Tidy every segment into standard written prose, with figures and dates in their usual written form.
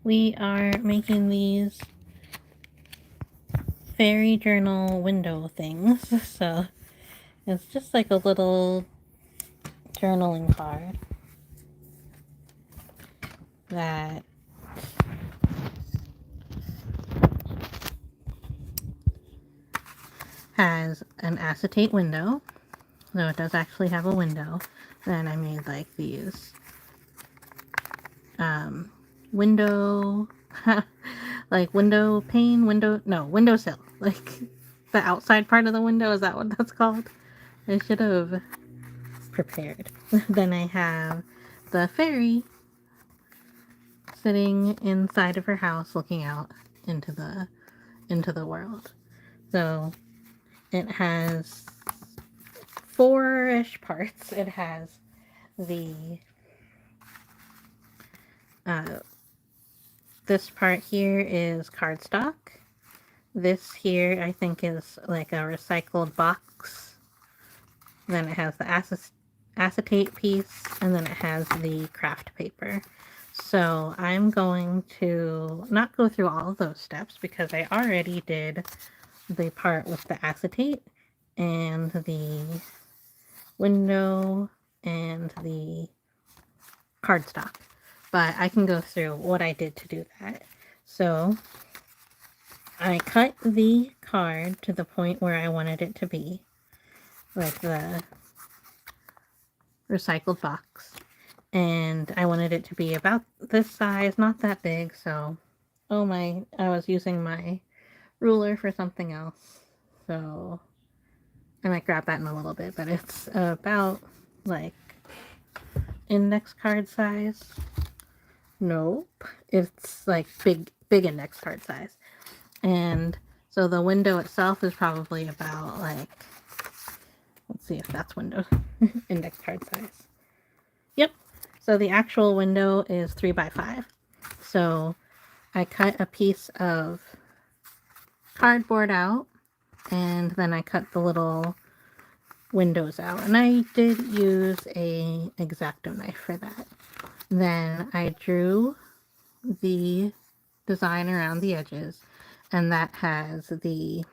we are making these fairy journal window things. So it's just like a little journaling card that has an acetate window. So it does actually have a window. Then I made like these window like window pane, windowsill. Like the outside part of the window, is that what that's called? I should have prepared. Then I have the fairy sitting inside of her house looking out into the world. So it has four-ish parts. It has the this part here is cardstock. This here I think is like a recycled box. Then it has the acetate piece, and then it has the craft paper. So I'm going to not go through all of those steps because I already did the part with the acetate and the window and the cardstock. But I can go through what I did to do that. So I cut the card to the point where I wanted it to be, like the recycled box. And I wanted it to be about this size, not that big, so I was using my ruler for something else. So I might grab that in a little bit, but it's about like index card size. Nope. It's like big index card size. And so the window itself is probably about like, let's see if that's window index card size. Yep. So the actual window is 3x5. So I cut a piece of cardboard out, and then I cut the little windows out. And I did use a X-Acto knife for that. Then I drew the design around the edges, and that has the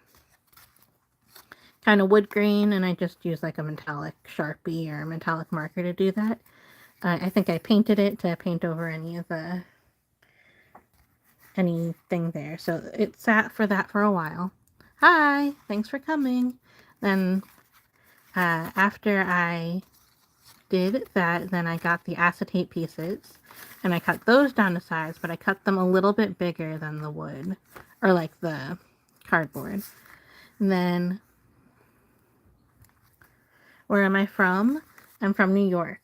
kind of wood grain, and I just used like a metallic Sharpie or a metallic marker to do that. I think I painted it to paint over anything there. So it sat for that for a while. Hi, thanks for coming. Then after I did that, then I got the acetate pieces and I cut those down to size, but I cut them a little bit bigger than the wood or like the cardboard. And then where am I from? I'm from New York.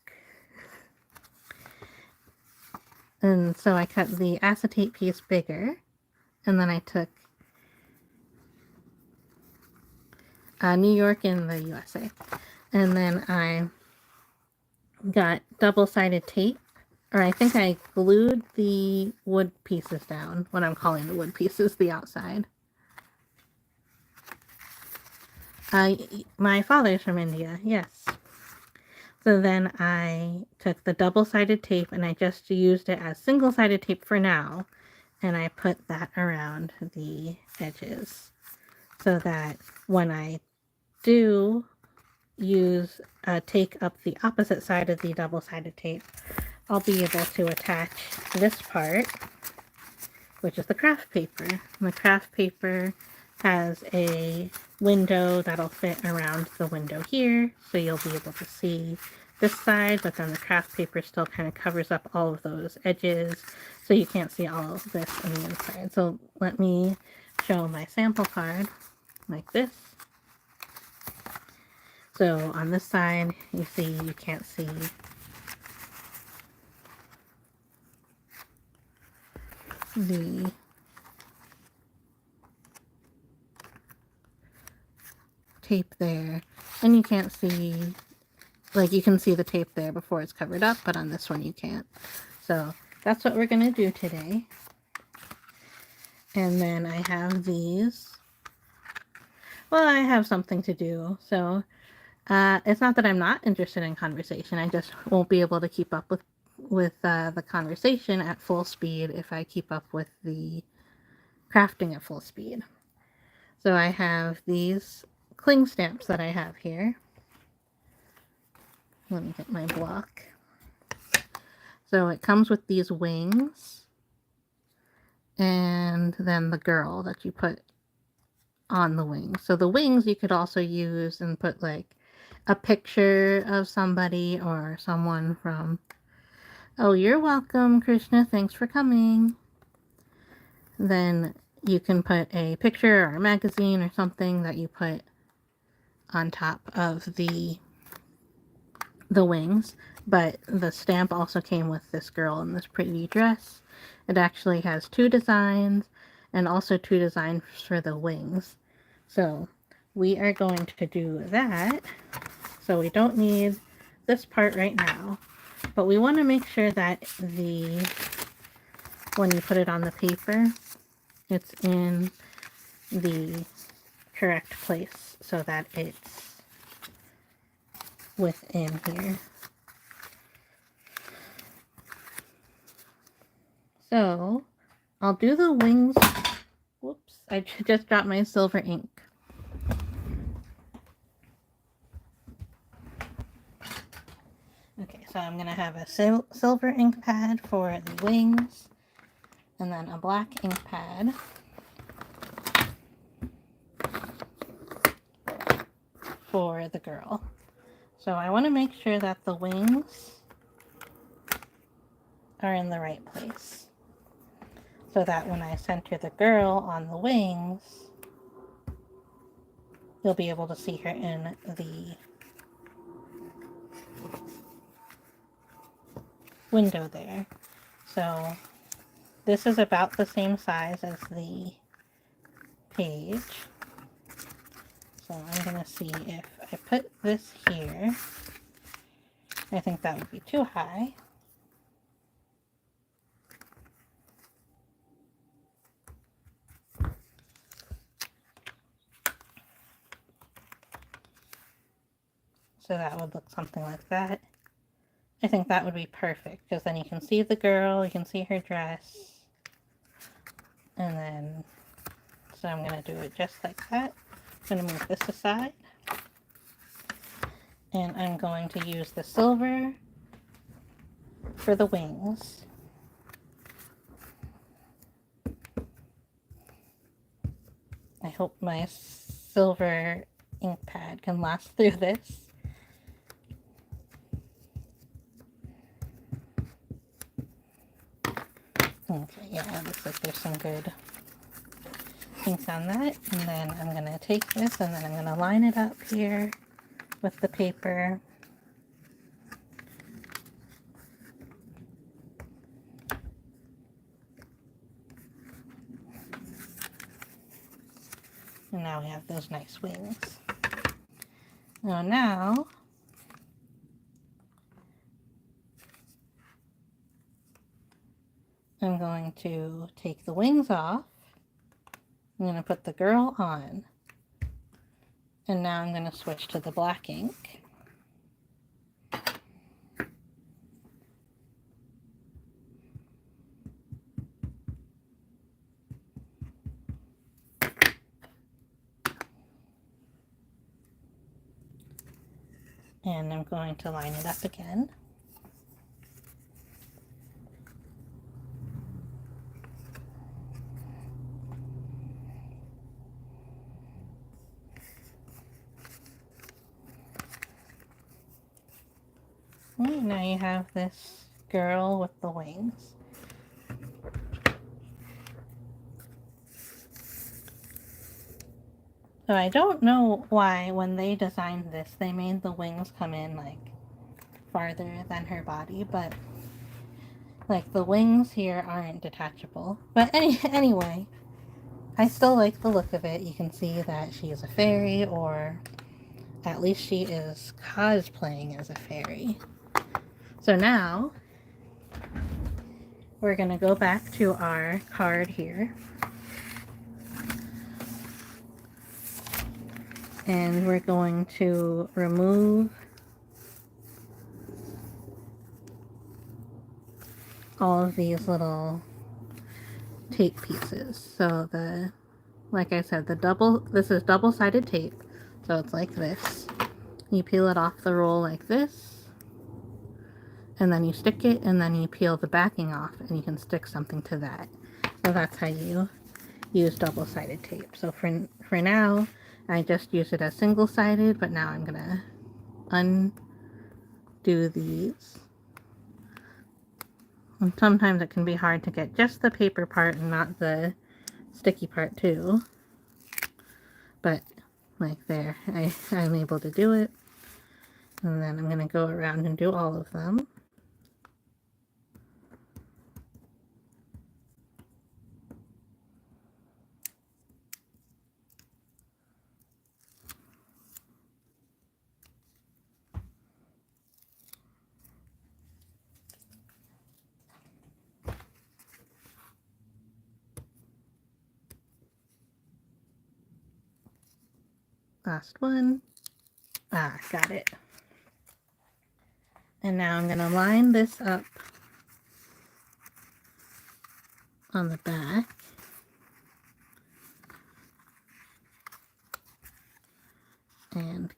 And so I cut the acetate piece bigger, and then I took New York in the USA. And then I got double-sided tape, or I think I glued the wood pieces down, what I'm calling the wood pieces, the outside. My father's from India, yes. So then I took the double-sided tape and I just used it as single-sided tape for now. And I put that around the edges so that when I do take up the opposite side of the double-sided tape, I'll be able to attach this part, which is the craft paper. And the craft paper has a window that'll fit around the window here, so you'll be able to see this side, but then the craft paper still kind of covers up all of those edges, so you can't see all of this on the inside. So let me show my sample card like this. So on this side, you see you can't see the tape there, and you can't see, like you can see the tape there before it's covered up, but on this one you can't. So that's what we're going to do today. And then I have these. Well, I have something to do, so it's not that I'm not interested in conversation, I just won't be able to keep up with with the conversation at full speed if I keep up with the crafting at full speed. So I have these cling stamps that I have here. Let me get my block. So it comes with these wings and then the girl that you put on the wings. So the wings you could also use and put like a picture of somebody or someone from, oh, you're welcome, Krishna, thanks for coming. Then you can put a picture or a magazine or something that you put on top of the wings. But the stamp also came with this girl in this pretty dress. It actually has 2 designs and also 2 designs for the wings. So we are going to do that. So we don't need this part right now, but we want to make sure that when you put it on the paper, it's in the correct place so that it's within here. So I'll do the wings. Whoops, I just dropped my silver ink. Okay, so I'm going to have a silver ink pad for the wings, and then a black ink pad for the girl. So I want to make sure that the wings are in the right place, so that when I center the girl on the wings, you'll be able to see her in the window there. So this is about the same size as the page. So I'm going to see if I put this here. I think that would be too high. So that would look something like that. I think that would be perfect, because then you can see the girl, you can see her dress. And then, so I'm going to do it just like that. I'm going to move this aside. And I'm going to use the silver for the wings. I hope my silver ink pad can last through this. Okay, yeah, it looks like there's some good ink on that. And then I'm going to take this and then I'm going to line it up here with the paper. And now we have those nice wings. Now I'm going to take the wings off. I'm going to put the girl on. And now I'm going to switch to the black ink. And I'm going to line it up again. Now you have this girl with the wings. So I don't know why when they designed this, they made the wings come in like farther than her body, but like the wings here aren't detachable. But anyway, I still like the look of it. You can see that she is a fairy, or at least she is cosplaying as a fairy. So now we're going to go back to our card here. And we're going to remove all of these little tape pieces. So like I said, this is double-sided tape. So it's like this. You peel it off the roll like this, and then you stick it, and then you peel the backing off, and you can stick something to that. So that's how you use double-sided tape. So for now, I just use it as single-sided, but now I'm gonna undo these. And sometimes it can be hard to get just the paper part and not the sticky part too. But like there, I'm able to do it. And then I'm going to go around and do all of them. Last one. Ah, got it. And now I'm going to line this up on the back. And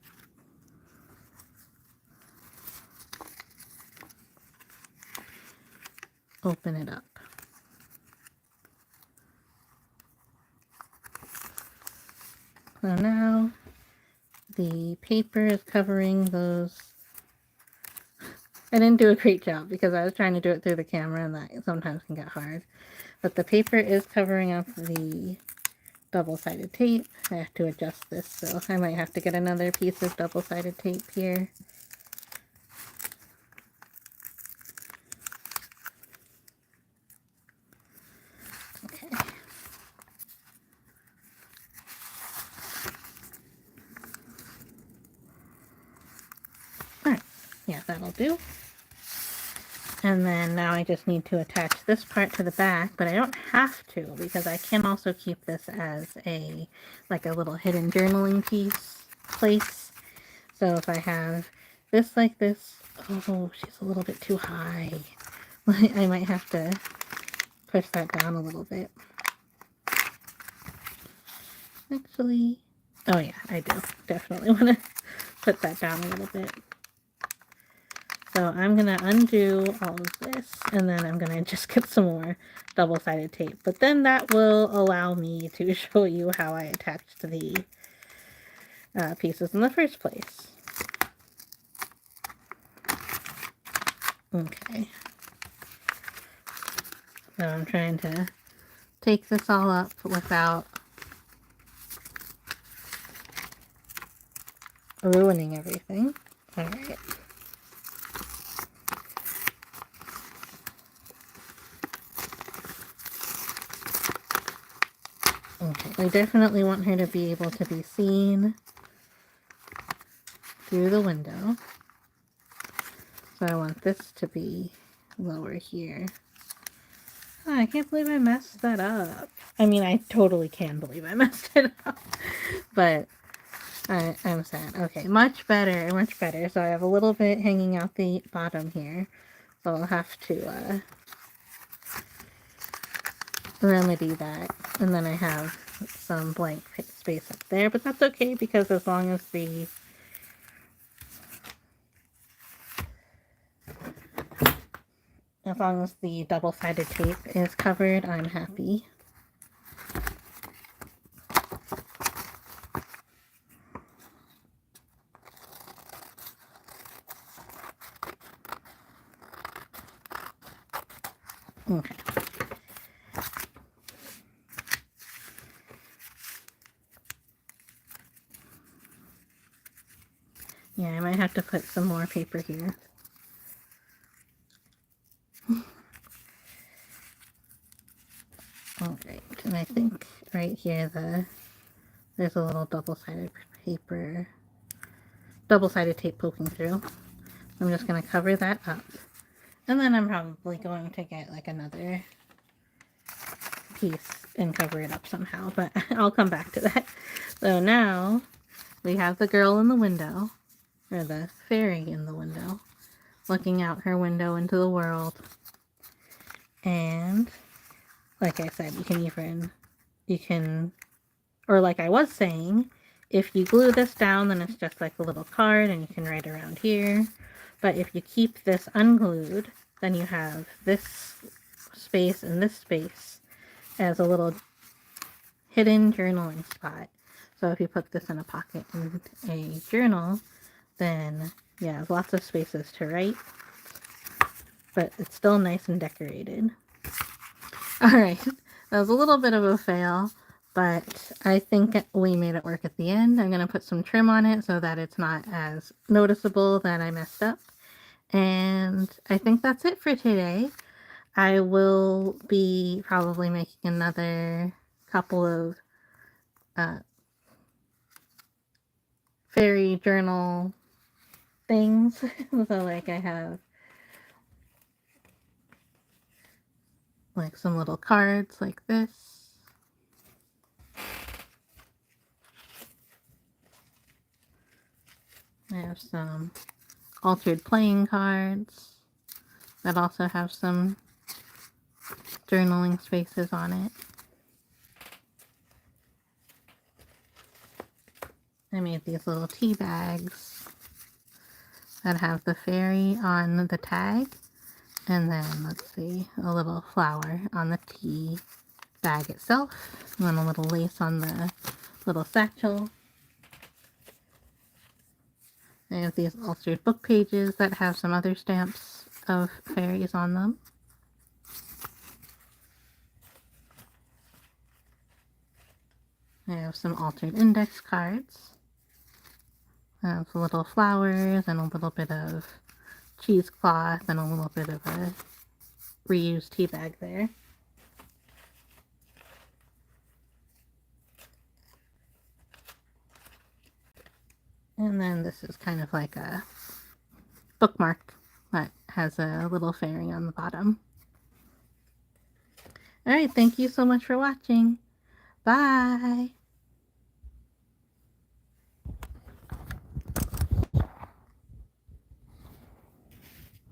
open it up. So now the paper is covering those. I didn't do a great job because I was trying to do it through the camera and that sometimes can get hard. But the paper is covering up the double-sided tape. I have to adjust this, so I might have to get another piece of double-sided tape here. Okay. Alright, yeah, that'll do. And then now I just need to attach this part to the back, but I don't have to because I can also keep this as like a little hidden journaling place. So if I have this like this, oh, she's a little bit too high. I might have to push that down a little bit. Actually, oh yeah, I do definitely want to put that down a little bit. So I'm going to undo all of this, and then I'm going to just get some more double-sided tape. But then that will allow me to show you how I attached the pieces in the first place. Okay. So I'm trying to take this all up without ruining everything. All right. Okay, we definitely want her to be able to be seen through the window. So I want this to be lower here. Oh, I can't believe I messed that up. I mean, I totally can believe I messed it up. But I'm sad. Okay, much better, much better. So I have a little bit hanging out the bottom here. So I'll have to remedy that. And then I have some blank space up there. But that's okay because as long as the double-sided tape is covered, I'm happy. Okay. Yeah, I might have to put some more paper here. Alright, and I think right here there's a little double-sided tape poking through. I'm just going to cover that up. And then I'm probably going to get like another piece and cover it up somehow, but I'll come back to that. So now we have the girl in the window, or the fairy in the window, looking out her window into the world. And like I said, or like I was saying, if you glue this down, then it's just like a little card and you can write around here. But if you keep this unglued, then you have this space and this space as a little hidden journaling spot. So if you put this in a pocket in a journal, then yeah, there's lots of spaces to write, but it's still nice and decorated. Alright, that was a little bit of a fail, but I think we made it work at the end. I'm going to put some trim on it so that it's not as noticeable that I messed up. And I think that's it for today. I will be probably making another couple of fairy journal things. So like I have like some little cards like this. I have some altered playing cards that also have some journaling spaces on it. I made these little tea bags that have the fairy on the tag, and then let's see, a little flower on the tea bag itself, and then a little lace on the little satchel. I have these altered book pages that have some other stamps of fairies on them. I have some altered index cards. I have little flowers and a little bit of cheesecloth and a little bit of a reused tea bag there. And then this is kind of like a bookmark that has a little fairy on the bottom. Alright, thank you so much for watching. Bye!